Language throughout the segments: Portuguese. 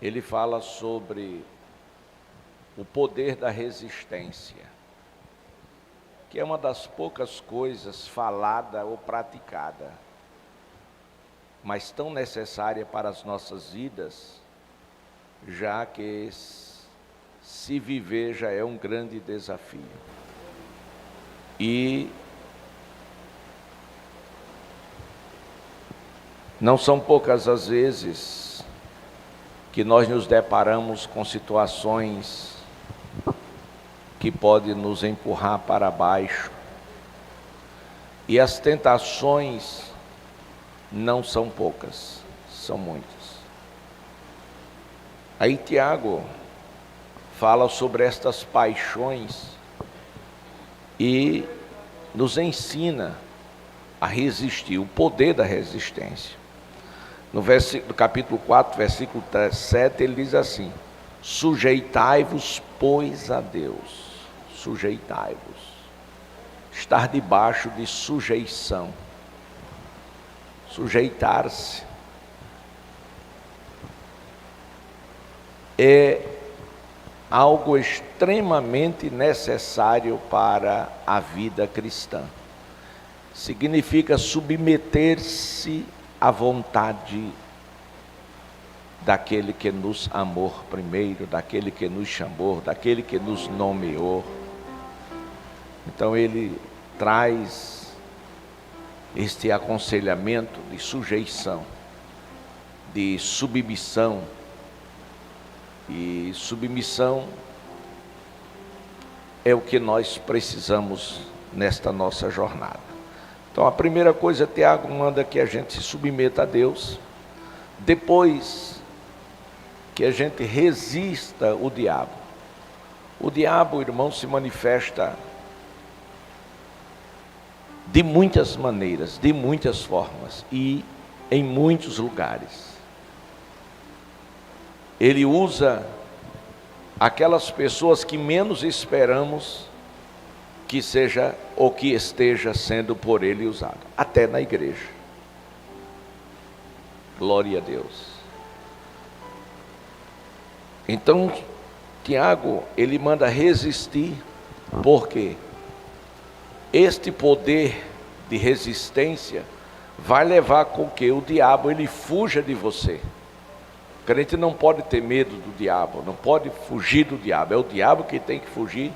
ele fala sobre o poder da resistência, que é uma das poucas coisas falada ou praticada, mas tão necessária para as nossas vidas, já que se viver já é um grande desafio. E não são poucas as vezes que nós nos deparamos com situações que podem nos empurrar para baixo. E as tentações não são poucas, são muitas. Aí Tiago fala sobre estas paixões e nos ensina a resistir, o poder da resistência. No capítulo 4, versículo 7, ele diz assim: sujeitai-vos, pois, a Deus. Sujeitai-vos. Estar debaixo de sujeição. Sujeitar-se é algo extremamente necessário para a vida cristã. Significa submeter-se à vontade daquele que nos amou primeiro, daquele que nos chamou, daquele que nos nomeou. Então ele traz este aconselhamento de sujeição, de submissão. E submissão é o que nós precisamos nesta nossa jornada. Então a primeira coisa, Tiago manda que a gente se submeta a Deus, depois que a gente resista o diabo. O diabo, irmão, se manifesta de muitas maneiras, de muitas formas e em muitos lugares. Ele usa aquelas pessoas que menos esperamos que seja ou que esteja sendo por ele usado, até na igreja. Glória a Deus. Então, Tiago, ele manda resistir, porque este poder de resistência vai levar com que o diabo ele fuja de você. O crente não pode ter medo do diabo, não pode fugir do diabo, é o diabo que tem que fugir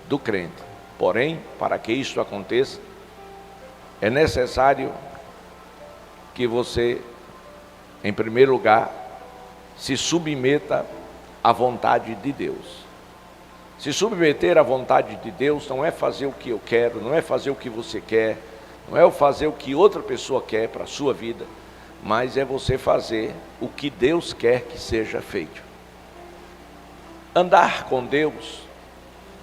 do crente. Porém, para que isso aconteça, é necessário que você, em primeiro lugar, se submeta à vontade de Deus. Se submeter à vontade de Deus não é fazer o que eu quero, não é fazer o que você quer, não é fazer o que outra pessoa quer para a sua vida, mas é você fazer o que Deus quer que seja feito. Andar com Deus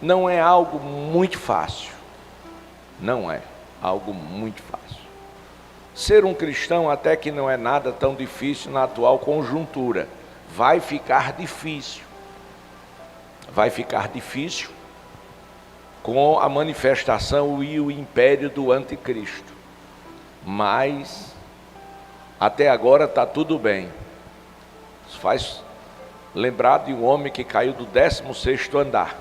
não é algo muito fácil, não é algo muito fácil. Ser um cristão até que não é nada tão difícil na atual conjuntura, vai ficar difícil com a manifestação e o império do anticristo, mas até agora está tudo bem. Isso faz lembrar de um homem que caiu do 16º andar,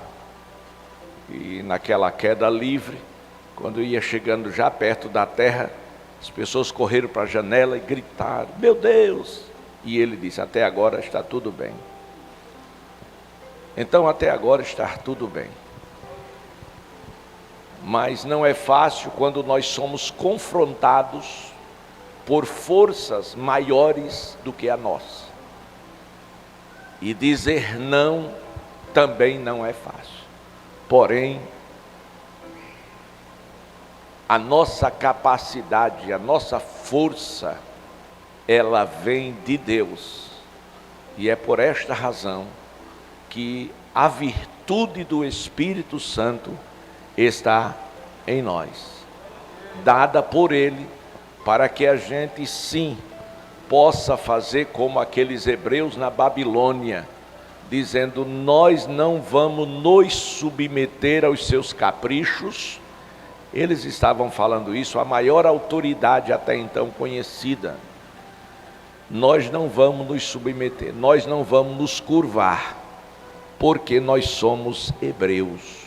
e naquela queda livre, quando ia chegando já perto da terra, as pessoas correram para a janela e gritaram: meu Deus! E ele disse: até agora está tudo bem. Então até agora está tudo bem. Mas não é fácil quando nós somos confrontados por forças maiores do que a nossa. E dizer não também não é fácil. Porém, a nossa capacidade, a nossa força, ela vem de Deus. E é por esta razão que a virtude do Espírito Santo está em nós, dada por Ele, para que a gente sim possa fazer como aqueles hebreus na Babilônia, dizendo: nós não vamos nos submeter aos seus caprichos. Eles estavam falando isso, a maior autoridade até então conhecida. nós não vamos nos submeter, nós não vamos nos curvar, porque nós somos hebreus,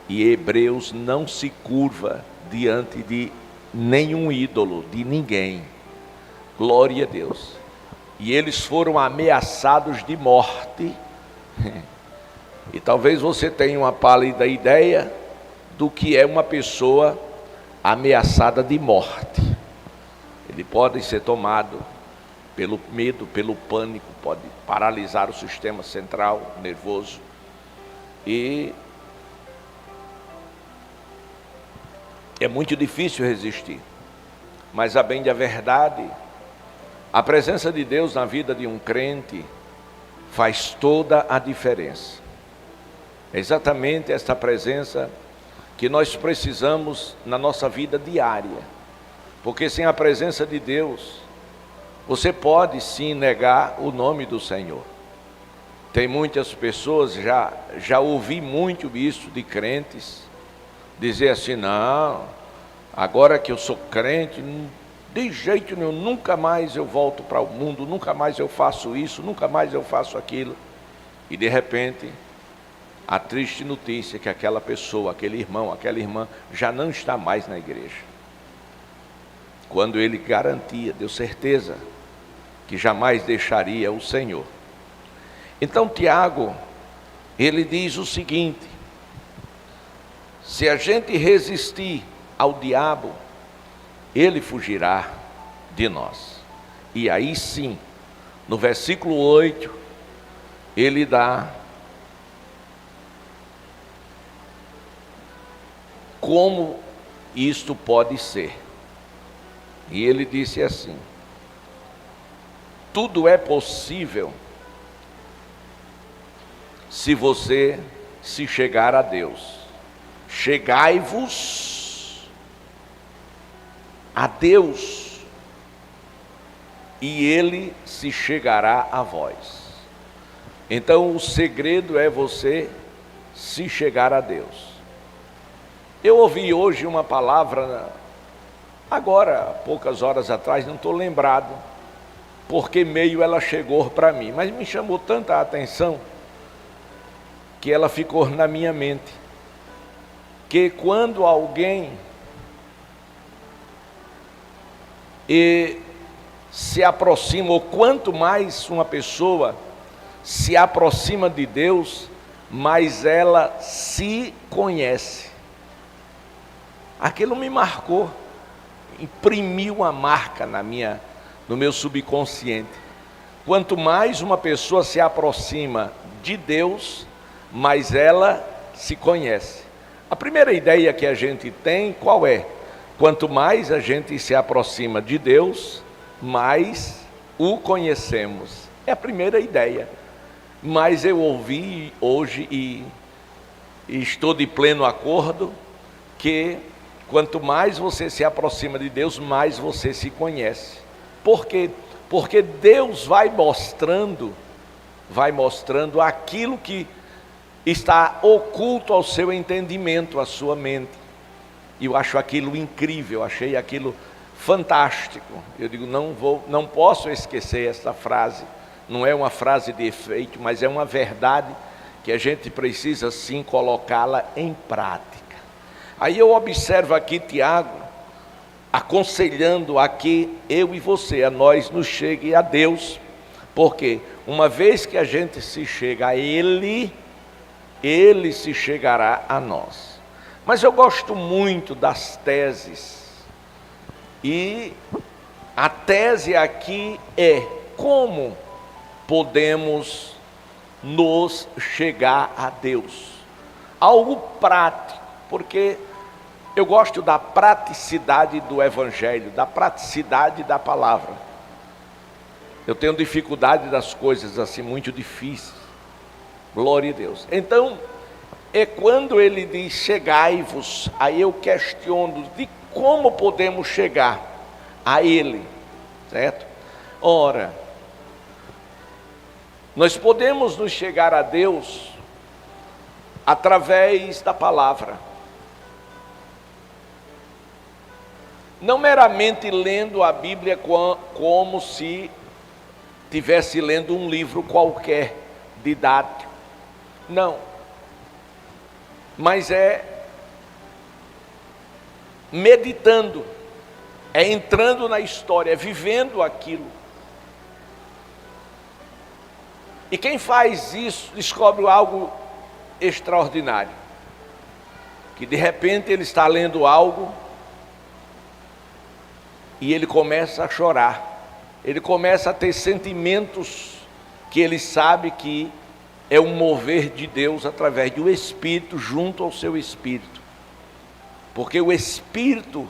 e hebreus não se curva diante de nenhum ídolo, de ninguém. Glória a Deus. E eles foram ameaçados de morte. E talvez você tenha uma pálida ideia do que é uma pessoa ameaçada de morte. Ele pode ser tomado pelo medo, pelo pânico, pode paralisar o sistema central nervoso. E é muito difícil resistir. Mas a bem da verdade, a presença de Deus na vida de um crente faz toda a diferença. É exatamente esta presença que nós precisamos na nossa vida diária. Porque sem a presença de Deus, você pode sim negar o nome do Senhor. Tem muitas pessoas, já ouvi muito isso de crentes, dizer assim: não, agora que eu sou crente, de jeito nenhum, nunca mais eu volto para o mundo, nunca mais eu faço isso, nunca mais eu faço aquilo. E de repente, a triste notícia é que aquela pessoa, aquele irmão, aquela irmã, já não está mais na igreja. Quando ele garantia, deu certeza, que jamais deixaria o Senhor. Então Tiago, ele diz o seguinte: se a gente resistir ao diabo, ele fugirá de nós. E aí sim, no versículo 8, ele dá como isto pode ser. E ele disse assim: tudo é possível se você se chegar a Deus. Chegai-vos a Deus, e Ele se chegará a vós. Então o segredo é você se chegar a Deus. Eu ouvi hoje uma palavra, agora, poucas horas atrás, não estou lembrado por que meio ela chegou para mim, mas me chamou tanta atenção que ela ficou na minha mente. Que quando alguém se aproxima, ou quanto mais uma pessoa se aproxima de Deus, mais ela se conhece. Aquilo me marcou, imprimiu uma marca no meu subconsciente. Quanto mais uma pessoa se aproxima de Deus, mais ela se conhece. A primeira ideia que a gente tem, qual é? Quanto mais a gente se aproxima de Deus, mais o conhecemos. É a primeira ideia. Mas eu ouvi hoje e estou de pleno acordo que quanto mais você se aproxima de Deus, mais você se conhece. Por quê? Porque Deus vai mostrando aquilo que está oculto ao seu entendimento, à sua mente. E eu acho aquilo incrível, achei aquilo fantástico. Eu digo, não posso esquecer essa frase. Não é uma frase de efeito, mas é uma verdade que a gente precisa sim colocá-la em prática. Aí eu observo aqui Tiago aconselhando aqui eu e você, a nós nos chegue a Deus, porque uma vez que a gente se chega a Ele, Ele se chegará a nós. Mas eu gosto muito das teses, e a tese aqui é: como podemos nos chegar a Deus? Algo prático, porque eu gosto da praticidade do Evangelho, da praticidade da palavra. Eu tenho dificuldade das coisas assim muito difíceis. Glória a Deus. Então, é quando ele diz chegai-vos, aí eu questiono de como podemos chegar a Ele, certo? Ora, nós podemos nos chegar a Deus através da palavra. Não meramente lendo a Bíblia como se estivesse lendo um livro qualquer, didático. Não. Mas é meditando, é entrando na história, é vivendo aquilo. E quem faz isso descobre algo extraordinário. Que de repente ele está lendo algo e ele começa a chorar. Ele começa a ter sentimentos que ele sabe que é um mover de Deus através do Espírito junto ao seu Espírito. Porque o Espírito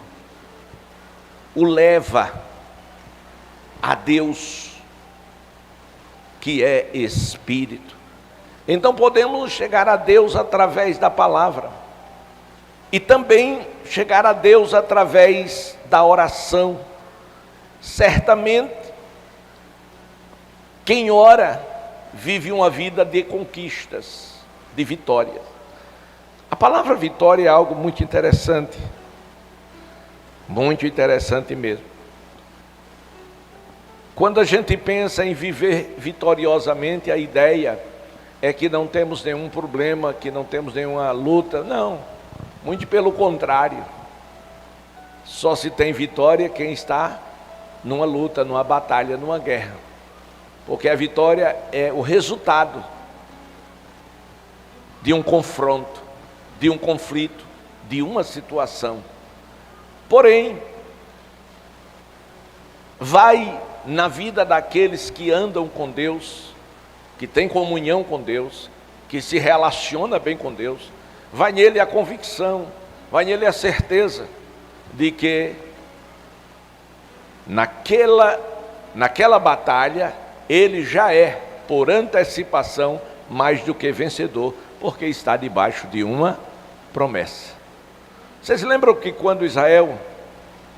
o leva a Deus, que é Espírito. Então podemos chegar a Deus através da palavra. E também chegar a Deus através da oração. Certamente, quem ora vive uma vida de conquistas, de vitórias. A palavra vitória é algo muito interessante mesmo. Quando a gente pensa em viver vitoriosamente, a ideia é que não temos nenhum problema, que não temos nenhuma luta. Não, muito pelo contrário. Só se tem vitória quem está numa luta, numa batalha, numa guerra. Porque a vitória é o resultado de um confronto, de um conflito, de uma situação. Porém, vai na vida daqueles que andam com Deus, que têm comunhão com Deus, que se relaciona bem com Deus, vai nele a convicção, vai nele a certeza de que naquela batalha ele já é, por antecipação, mais do que vencedor, porque está debaixo de uma promessa. Vocês lembram que quando Israel,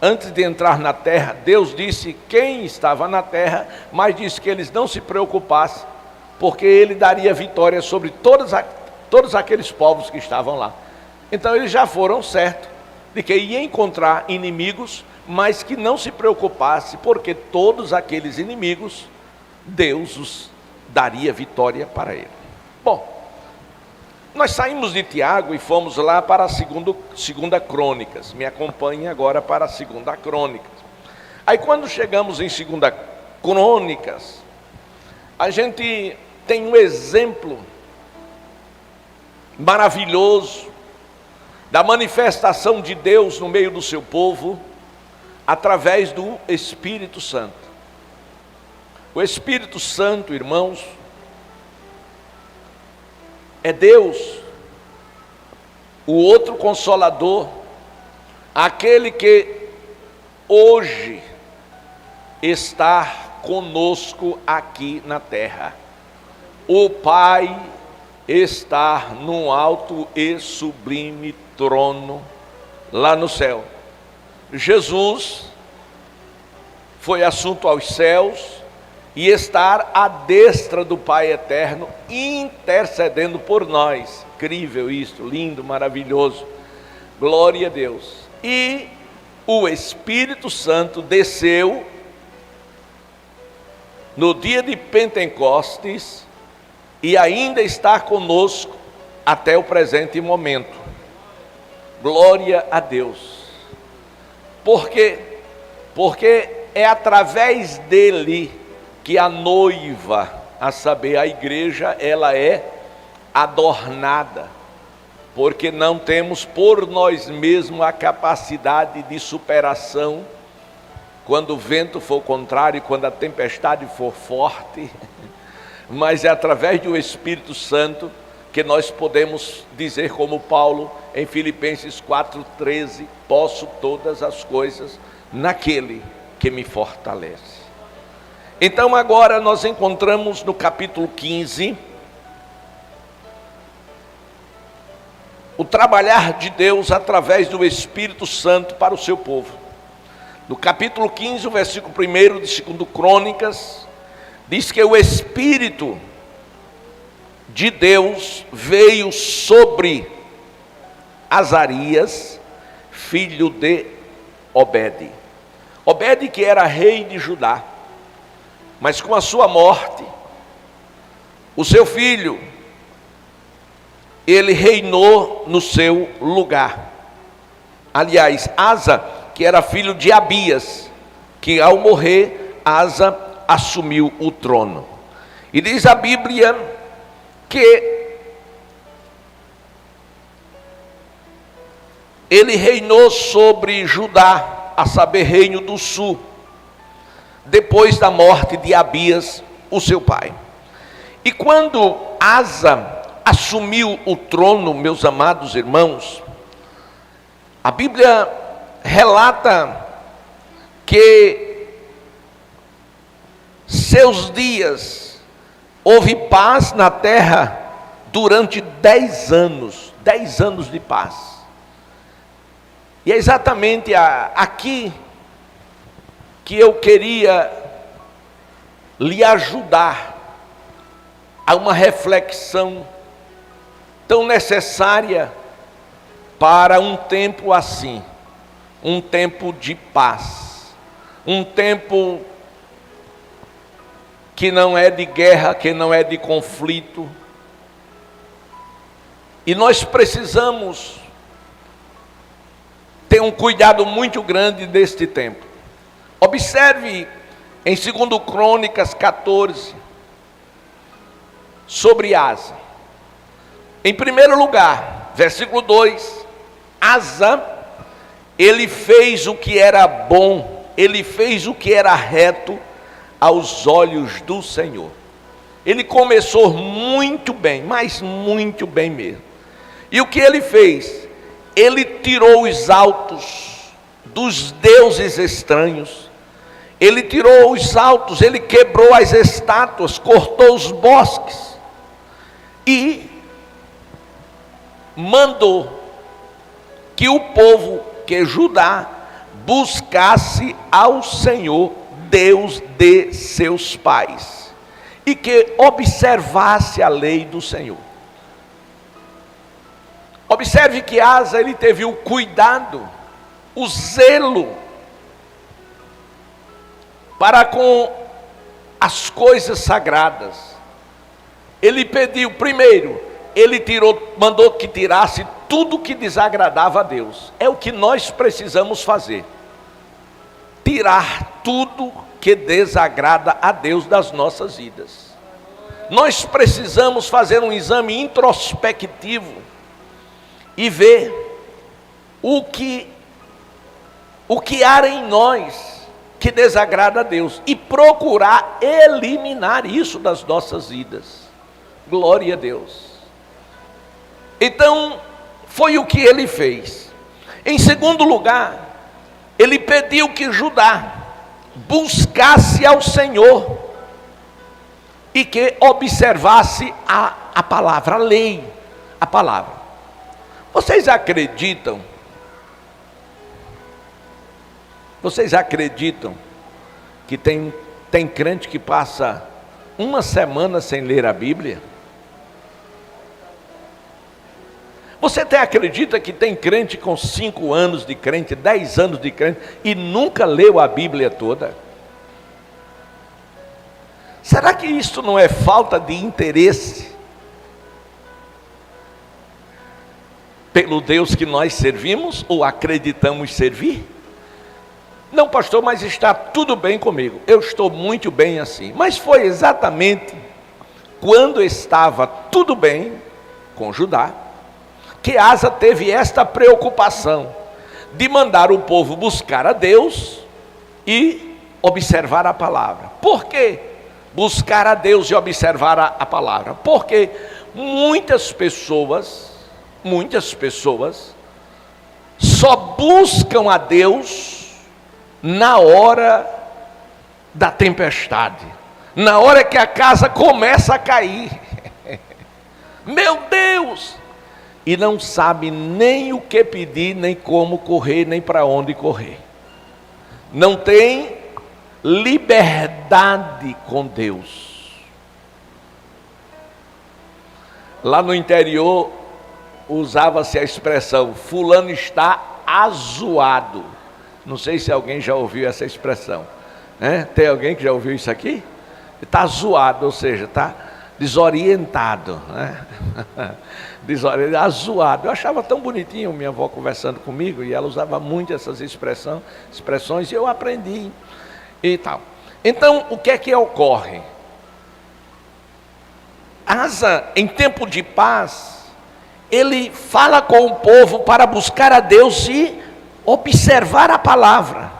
antes de entrar na terra, Deus disse quem estava na terra, mas disse que eles não se preocupassem, porque ele daria vitória sobre todos aqueles povos que estavam lá. Então eles já foram certos de que ia encontrar inimigos, mas que não se preocupasse, porque todos aqueles inimigos, Deus os daria vitória para ele. Bom, nós saímos de Tiago e fomos lá para a segunda Crônicas. Me acompanhe agora para a segunda Crônicas. Aí quando chegamos em segunda Crônicas, a gente tem um exemplo maravilhoso da manifestação de Deus no meio do seu povo, através do Espírito Santo. O Espírito Santo, irmãos, é Deus, o outro Consolador, aquele que hoje está conosco aqui na terra. O Pai está num alto e sublime trono lá no céu. Jesus foi assunto aos céus e estar à destra do Pai eterno, intercedendo por nós. Incrível isso, lindo, maravilhoso. Glória a Deus. E o Espírito Santo desceu no dia de Pentecostes e ainda está conosco até o presente momento. Glória a Deus. Por quê? Porque é através dele que a noiva, a saber, a igreja, ela é adornada, porque não temos por nós mesmos a capacidade de superação, quando o vento for contrário, quando a tempestade for forte, mas é através do Espírito Santo que nós podemos dizer como Paulo em Filipenses 4,13, posso todas as coisas naquele que me fortalece. Então agora nós encontramos no capítulo 15, o trabalhar de Deus através do Espírito Santo para o seu povo. No capítulo 15, o versículo 1 de 2 Crônicas, diz que o Espírito de Deus veio sobre Azarias, filho de Obed. Obed, que era rei de Judá. Mas com a sua morte, o seu filho, ele reinou no seu lugar. Aliás, Asa, que era filho de Abias, que ao morrer, Asa assumiu o trono. E diz a Bíblia que ele reinou sobre Judá, a saber, reino do sul, depois da morte de Abias, o seu pai. E quando Asa assumiu o trono, meus amados irmãos, a Bíblia relata que seus dias houve paz na terra durante 10 anos de paz. E é exatamente aqui que eu queria lhe ajudar a uma reflexão tão necessária para um tempo assim, um tempo de paz, um tempo que não é de guerra, que não é de conflito. E nós precisamos ter um cuidado muito grande deste tempo. Observe em 2 Crônicas 14, sobre Asa. Em primeiro lugar, versículo 2, Asa, ele fez o que era bom, ele fez o que era reto aos olhos do Senhor. Ele começou muito bem, mas muito bem mesmo. E o que ele fez? Ele tirou os altos dos deuses estranhos, ele tirou os altos, ele quebrou as estátuas, cortou os bosques e mandou que o povo, que Judá, buscasse ao Senhor, Deus de seus pais, e que observasse a lei do Senhor. Observe que Asa, ele teve o cuidado, o zelo para com as coisas sagradas. Ele pediu, primeiro, ele mandou que tirasse tudo que desagradava a Deus. É o que nós precisamos fazer. Tirar tudo que desagrada a Deus das nossas vidas. Nós precisamos fazer um exame introspectivo e ver o que há em nós que desagrada a Deus e procurar eliminar isso das nossas vidas. Glória a Deus. Então, foi o que ele fez. Em segundo lugar, ele pediu que Judá buscasse ao Senhor e que observasse a palavra, a lei, a palavra. Vocês acreditam que tem crente que passa uma semana sem ler a Bíblia? Você até acredita que tem crente com 5 anos de crente, 10 anos de crente, e nunca leu a Bíblia toda? Será que isso não é falta de interesse pelo Deus que nós servimos, ou acreditamos servir? Não, pastor, mas está tudo bem comigo, eu estou muito bem assim. Mas foi exatamente quando estava tudo bem com Judá, que Asa teve esta preocupação de mandar o povo buscar a Deus e observar a palavra. Por quê? Buscar a Deus e observar a palavra. Porque muitas pessoas só buscam a Deus na hora da tempestade, na hora que a casa começa a cair. Meu Deus! E não sabe nem o que pedir, nem como correr, nem para onde correr. Não tem liberdade com Deus. Lá no interior, usava-se a expressão, fulano está azoado. Não sei se alguém já ouviu essa expressão, né? Tem alguém que já ouviu isso aqui? está zoado, ou seja, está desorientado, né? Desorientado, zoado. Eu achava tão bonitinho minha avó conversando comigo, e ela usava muito essas expressões, e eu aprendi e tal. Então, o que é que ocorre? Asa, em tempo de paz, ele fala com o povo para buscar a Deus e observar a palavra.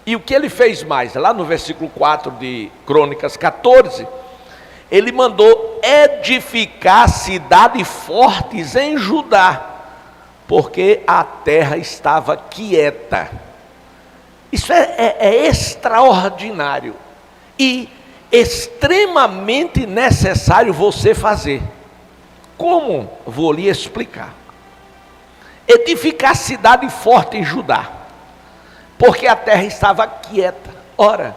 E o que ele fez mais? Lá no versículo 4 de Crônicas 14, ele mandou edificar cidades fortes em Judá, porque a terra estava quieta. Isso é extraordinário e extremamente necessário você fazer. Como? Vou lhe explicar. Edificar cidade forte em Judá, porque a terra estava quieta. Ora,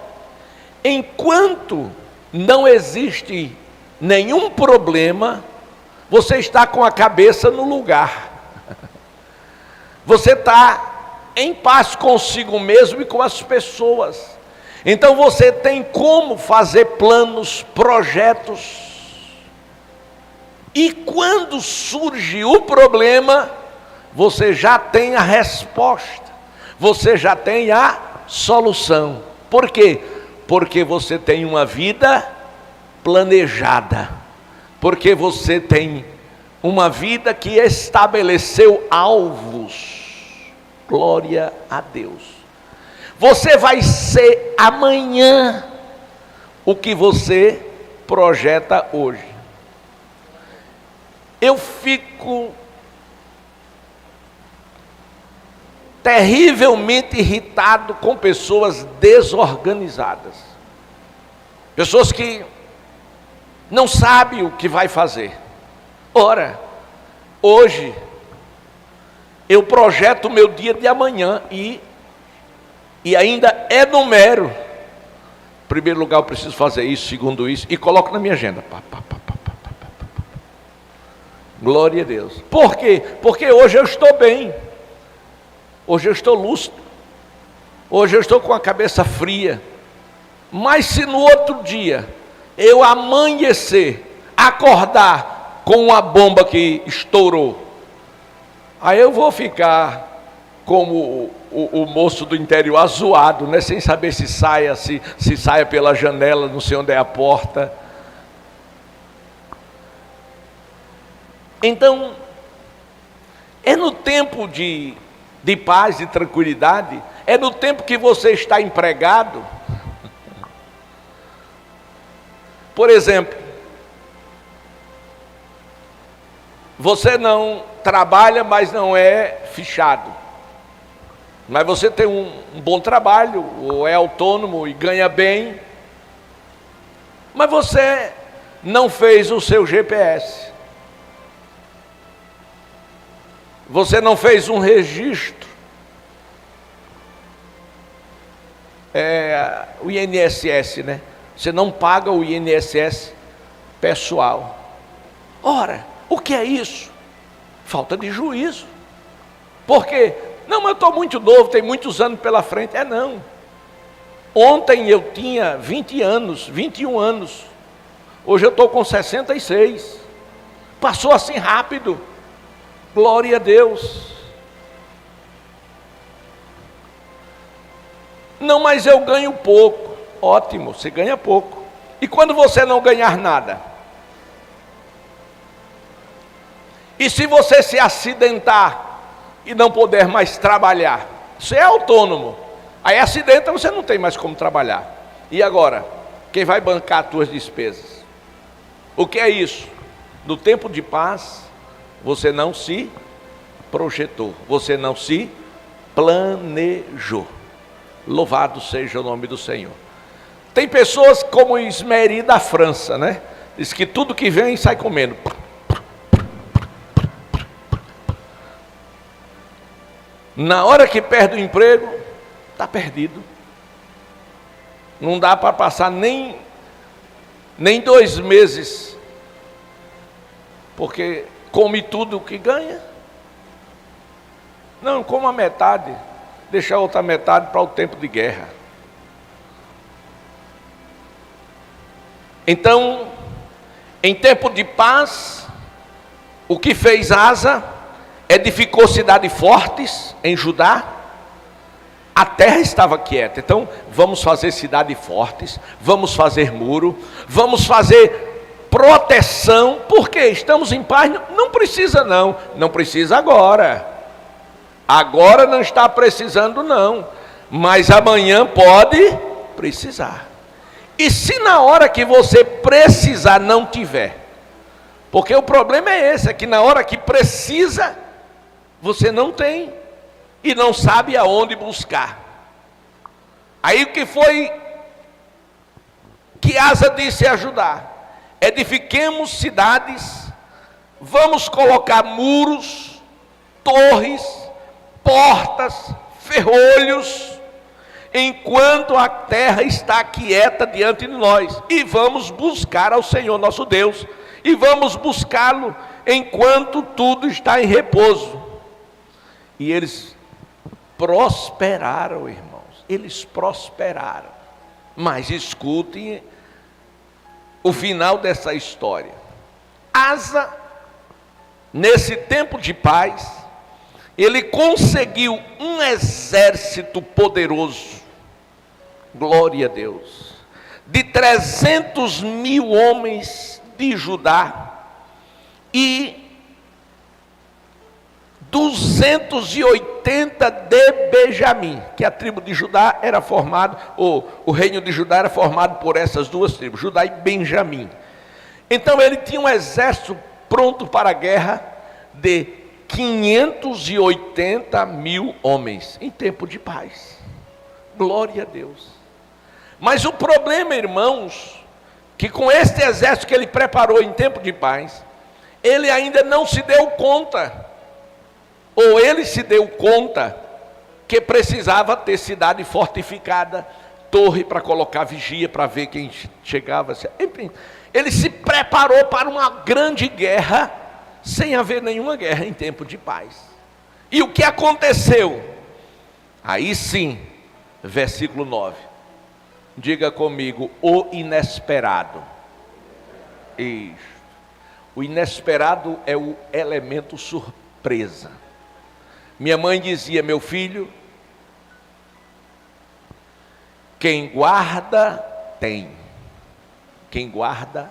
enquanto não existe nenhum problema, você está com a cabeça no lugar. Você está em paz consigo mesmo e com as pessoas. Então você tem como fazer planos, projetos. E quando surge o problema, você já tem a resposta. Você já tem a solução. Por quê? Porque você tem uma vida planejada. Porque você tem uma vida que estabeleceu alvos. Glória a Deus. Você vai ser amanhã o que você projeta hoje. Eu fico terrivelmente irritado com pessoas desorganizadas. Pessoas que não sabem o que vai fazer. Ora, hoje eu projeto o meu dia de amanhã e ainda enumero. Em primeiro lugar, eu preciso fazer isso, segundo isso, e coloco na minha agenda. Glória a Deus. Por quê? Porque hoje eu estou bem. Hoje eu estou lúcido. Hoje eu estou com a cabeça fria. Mas se no outro dia eu amanhecer, acordar com uma bomba que estourou, aí eu vou ficar como o moço do interior, azoado, né? Sem saber se saia pela janela, não sei onde é a porta. Então, é no tempo de paz e tranquilidade, é no tempo que você está empregado. Por exemplo, você não trabalha, mas não é fichado. Mas você tem um bom trabalho, ou é autônomo e ganha bem. Mas você não fez o seu GPS. Você não fez um registro. O INSS, né? Você não paga o INSS pessoal. Ora, o que é isso? Falta de juízo. Por quê? Não, mas eu estou muito novo, tem muitos anos pela frente. Não. Ontem eu tinha 20 anos, 21 anos. Hoje eu estou com 66. Passou assim rápido. Glória a Deus. Não, mas eu ganho pouco. Ótimo, você ganha pouco. E quando você não ganhar nada? E se você se acidentar e não puder mais trabalhar? Você é autônomo. Aí acidenta, você não tem mais como trabalhar. E agora? Quem vai bancar as tuas despesas? O que é isso? No tempo de paz, você não se projetou, você não se planejou. Louvado seja o nome do Senhor. Tem pessoas como Ismeri da França, né? Diz que tudo que vem sai comendo. Na hora que perde o emprego, está perdido. Não dá para passar nem 2 meses, porque come tudo o que ganha. Não, coma metade, deixa a outra metade para o tempo de guerra. Então, em tempo de paz, o que fez Asa? Edificou cidades fortes em Judá. A terra estava quieta. Então, vamos fazer cidades fortes, vamos fazer muro, vamos fazer proteção, porque estamos em paz. Não precisa não precisa agora. Agora não está precisando não, mas amanhã pode precisar. E se na hora que você precisar não tiver? Porque o problema é esse, é que na hora que precisa, você não tem e não sabe aonde buscar. Aí o que foi que Asa disse ajudar? Edifiquemos cidades, vamos colocar muros, torres, portas, ferrolhos, enquanto a terra está quieta diante de nós, e vamos buscar ao Senhor nosso Deus, e vamos buscá-lo enquanto tudo está em repouso. E eles prosperaram, irmãos, eles prosperaram. Mas escutem o final dessa história. Asa, nesse tempo de paz, ele conseguiu um exército poderoso, glória a Deus, de 300.000 homens de Judá e 280 de Benjamim, que a tribo de Judá era formada, o reino de Judá era formado por essas duas tribos, Judá e Benjamim. Então ele tinha um exército pronto para a guerra de 580.000 homens em tempo de paz. Glória a Deus. Mas o problema, irmãos, que com este exército que ele preparou em tempo de paz, ele ainda não se deu conta, ou ele se deu conta, que precisava ter cidade fortificada, torre para colocar vigia, para ver quem chegava. Enfim, ele se preparou para uma grande guerra, sem haver nenhuma guerra em tempo de paz. E o que aconteceu? Aí sim, versículo 9. Diga comigo, o inesperado. Isso. O inesperado é o elemento surpresa. Minha mãe dizia, meu filho, quem guarda tem. Quem guarda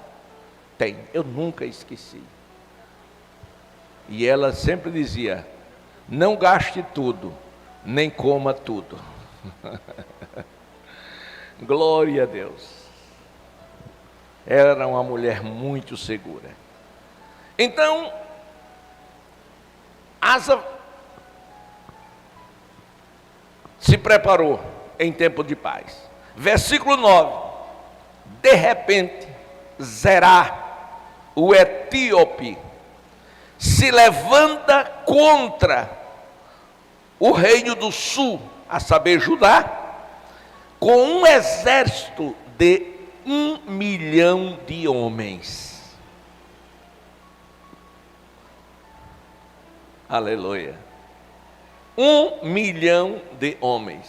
tem. Eu nunca esqueci. E ela sempre dizia, não gaste tudo, nem coma tudo. Glória a Deus. Ela era uma mulher muito segura. Então, Asa se preparou em tempo de paz. Versículo 9. De repente, Zerá, o etíope, se levanta contra o reino do sul, a saber, Judá, com um exército de 1 milhão de homens. Aleluia. 1 milhão de homens.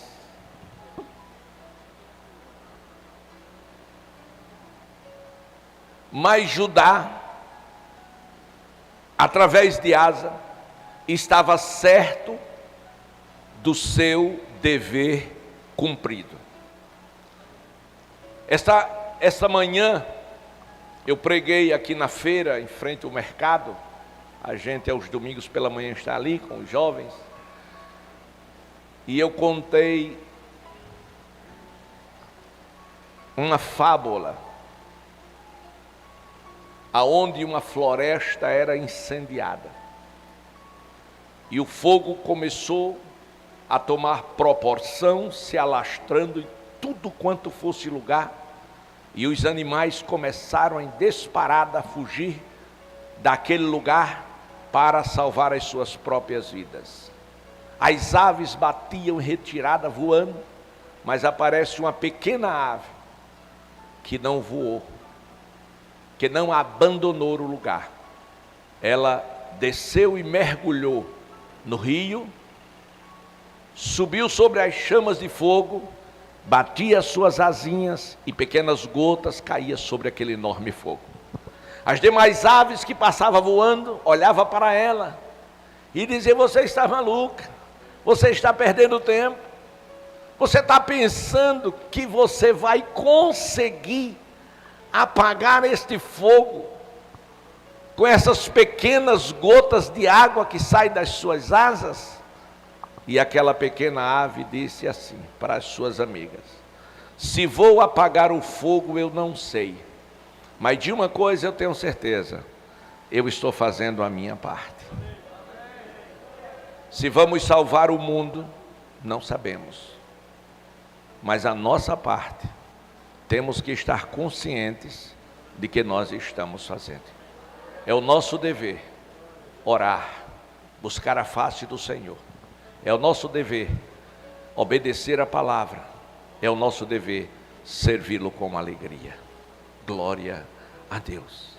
Mas Judá, através de Asa, estava certo do seu dever cumprido. Esta manhã, eu preguei aqui na feira, em frente ao mercado. A gente, aos domingos pela manhã, está ali com os jovens. E eu contei uma fábula, aonde uma floresta era incendiada. E o fogo começou a tomar proporção, se alastrando em tudo quanto fosse lugar, e os animais começaram em disparada a fugir daquele lugar para salvar as suas próprias vidas. As aves batiam em retirada voando, mas aparece uma pequena ave que não voou, que não abandonou o lugar. Ela desceu e mergulhou no rio, subiu sobre as chamas de fogo, batia as suas asinhas e pequenas gotas caíam sobre aquele enorme fogo. As demais aves que passavam voando, olhavam para ela e diziam: você está maluca, você está perdendo tempo, você está pensando que você vai conseguir apagar este fogo com essas pequenas gotas de água que saem das suas asas? E aquela pequena ave disse assim para as suas amigas: se vou apagar o fogo eu não sei, mas de uma coisa eu tenho certeza, eu estou fazendo a minha parte. Se vamos salvar o mundo, não sabemos, mas a nossa parte, temos que estar conscientes de que nós estamos fazendo. É o nosso dever orar, buscar a face do Senhor. É o nosso dever obedecer a palavra. É o nosso dever servi-lo com alegria. Glória a Deus.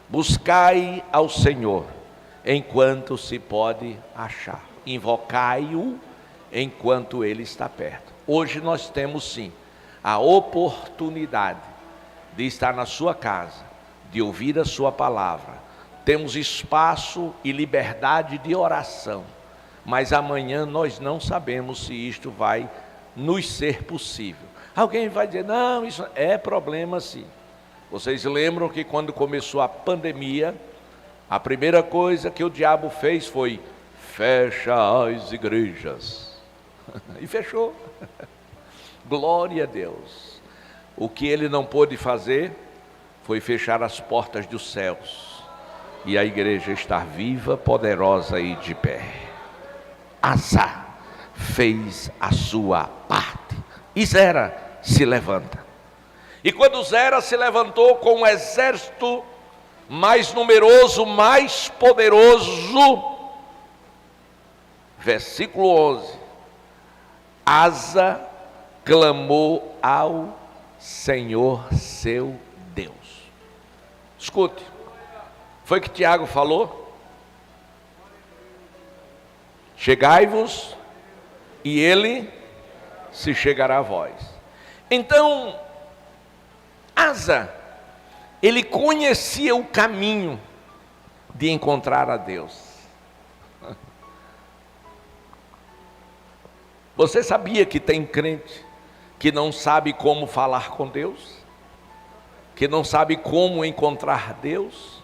Buscai ao Senhor enquanto se pode achar. Invocai-o enquanto ele está perto. Hoje nós temos sim a oportunidade de estar na sua casa, de ouvir a sua palavra. Temos espaço e liberdade de oração. Mas amanhã nós não sabemos se isto vai nos ser possível. Alguém vai dizer: não, isso é problema sim. Vocês lembram que quando começou a pandemia, a primeira coisa que o diabo fez foi: fecha as igrejas. E fechou. Glória a Deus. O que ele não pôde fazer foi fechar as portas dos céus. E a igreja está viva, poderosa e de pé. Asa fez a sua parte e Zera se levanta. E quando Zera se levantou com um exército mais numeroso, mais poderoso, versículo 11, Asa clamou ao Senhor seu Deus. Escute, foi que Tiago falou: chegai-vos e ele se chegará a vós. Então, Asa, ele conhecia o caminho de encontrar a Deus. Você sabia que tem crente que não sabe como falar com Deus? Que não sabe como encontrar Deus?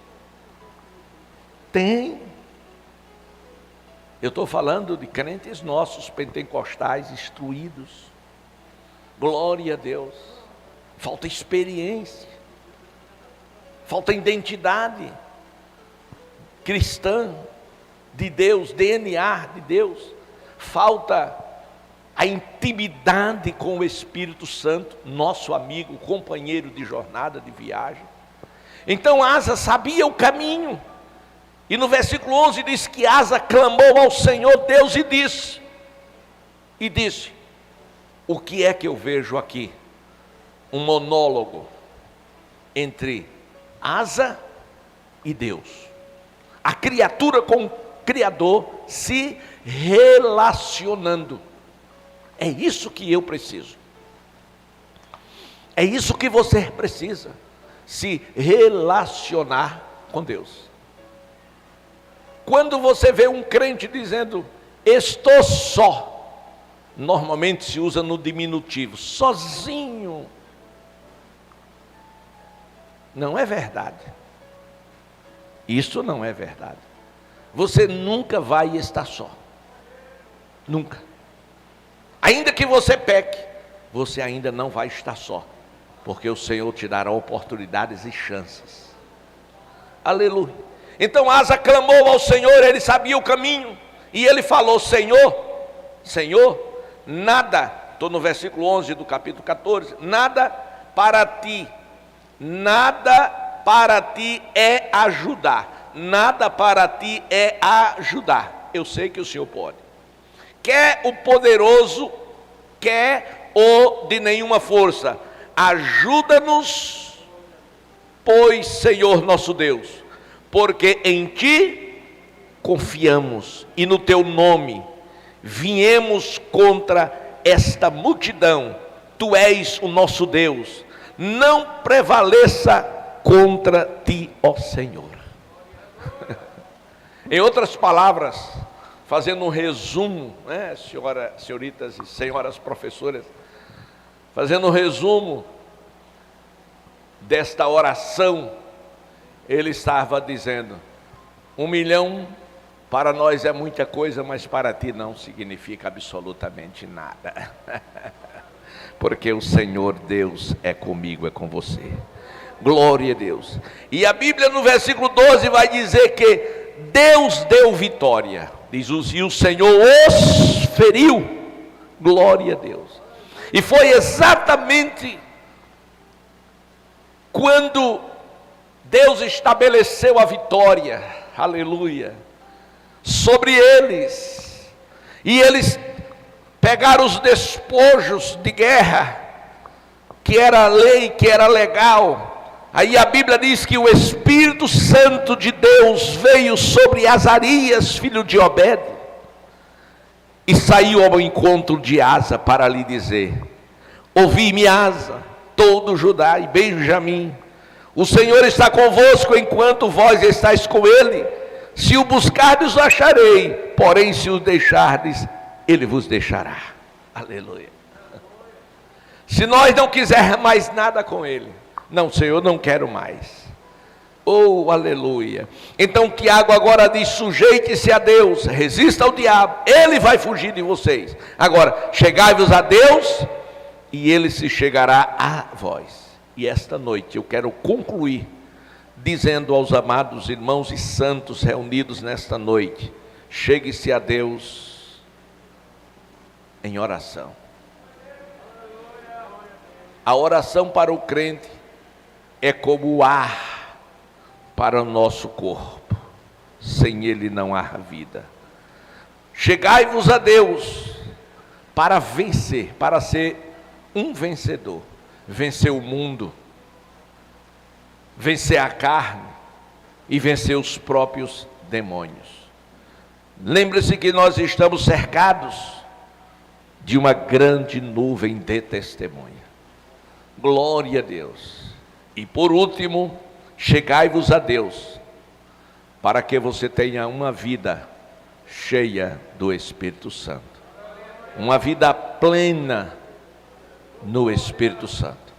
Tem. Eu estou falando de crentes nossos, pentecostais, instruídos. Glória a Deus. Falta experiência. Falta identidade cristã de Deus, DNA de Deus. Falta a intimidade com o Espírito Santo, nosso amigo, companheiro de jornada, de viagem. Então Asa sabia o caminho. E no versículo 11 diz que Asa clamou ao Senhor Deus e disse: o que é que eu vejo aqui? Um monólogo entre Asa e Deus. A criatura com o Criador se relacionando. É isso que eu preciso. É isso que você precisa. Se relacionar com Deus. Quando você vê um crente dizendo: estou só, normalmente se usa no diminutivo, sozinho. Não é verdade. Isso não é verdade. Você nunca vai estar só. Nunca. Ainda que você peque, você ainda não vai estar só. Porque o Senhor te dará oportunidades e chances. Aleluia. Então Asa clamou ao Senhor, ele sabia o caminho. E ele falou: Senhor, nada, estou no versículo 11 do capítulo 14, nada para ti é ajudar. Nada para ti é ajudar. Eu sei que o Senhor pode. Quer o poderoso, quer o de nenhuma força. Ajuda-nos, pois, Senhor nosso Deus, porque em ti confiamos e no teu nome viemos contra esta multidão Tu és o nosso Deus, não prevaleça contra ti, ó Senhor. Em outras palavras, fazendo um resumo, né, senhoritas e senhoras professoras, fazendo um resumo desta oração, ele estava dizendo: 1 milhão para nós é muita coisa, mas para ti não significa absolutamente nada. Porque o Senhor Deus é comigo, é com você. Glória a Deus. E a Bíblia no versículo 12 vai dizer que Deus deu vitória. Diz: e o Senhor os feriu. Glória a Deus. E foi exatamente quando Deus estabeleceu a vitória, aleluia, sobre eles. E eles pegaram os despojos de guerra, que era lei, que era legal. Aí a Bíblia diz que o Espírito Santo de Deus veio sobre Azarias, filho de Obed, e saiu ao encontro de Asa para lhe dizer: ouvi-me, Asa, todo Judá e Benjamim, o Senhor está convosco enquanto vós estáis com ele. Se o buscardes, o acharei, porém se o deixardes, ele vos deixará. Aleluia. Se nós não quisermos mais nada com ele, não, Senhor, não quero mais. Oh, aleluia. Então Tiago agora diz: sujeite-se a Deus, resista ao diabo, ele vai fugir de vocês. Agora, chegai-vos a Deus, e ele se chegará a vós. E esta noite eu quero concluir dizendo aos amados irmãos e santos reunidos nesta noite: chegue-se a Deus em oração. A oração para o crente é como o ar para o nosso corpo, sem ele não há vida. Chegai-vos a Deus para vencer, para ser um vencedor, vencer o mundo, vencer a carne e vencer os próprios demônios. Lembre-se que nós estamos cercados de uma grande nuvem de testemunha. Glória a Deus. E por último, chegai-vos a Deus, para que você tenha uma vida cheia do Espírito Santo, uma vida plena no Espírito Santo.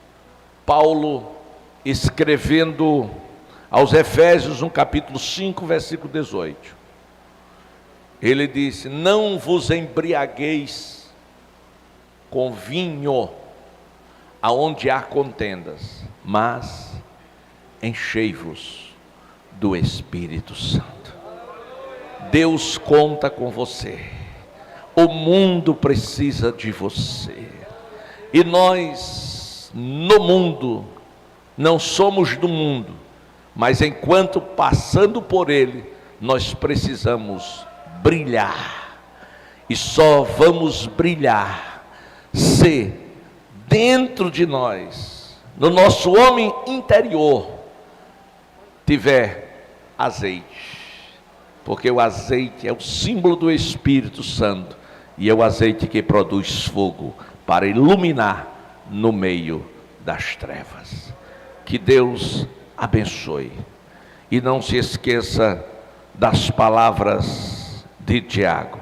Paulo, escrevendo aos Efésios, no capítulo 5, versículo 18, ele disse: não vos embriagueis com vinho, aonde há contendas, mas enchei-vos do Espírito Santo. Deus conta com você, o mundo precisa de você, e nós no mundo, não somos do mundo, mas enquanto passando por ele, nós precisamos brilhar, e só vamos brilhar se dentro de nós, no nosso homem interior, tiver azeite, porque o azeite é o símbolo do Espírito Santo, e é o azeite que produz fogo para iluminar no meio das trevas. Que Deus abençoe, e não se esqueça das palavras de Tiago: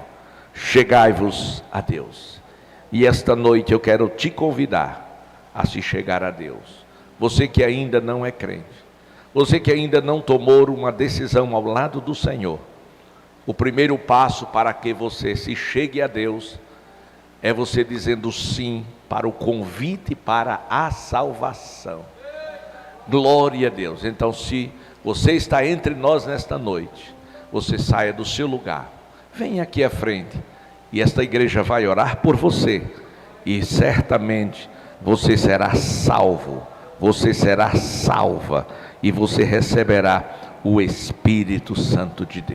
chegai-vos a Deus. E esta noite eu quero te convidar a se chegar a Deus. Você que ainda não é crente, você que ainda não tomou uma decisão ao lado do Senhor, o primeiro passo para que você se chegue a Deus é você dizendo sim para o convite para a salvação. Glória a Deus. Então, se você está entre nós nesta noite, você saia do seu lugar, venha aqui à frente, e esta igreja vai orar por você, e certamente você será salvo, você será salva, e você receberá o Espírito Santo de Deus.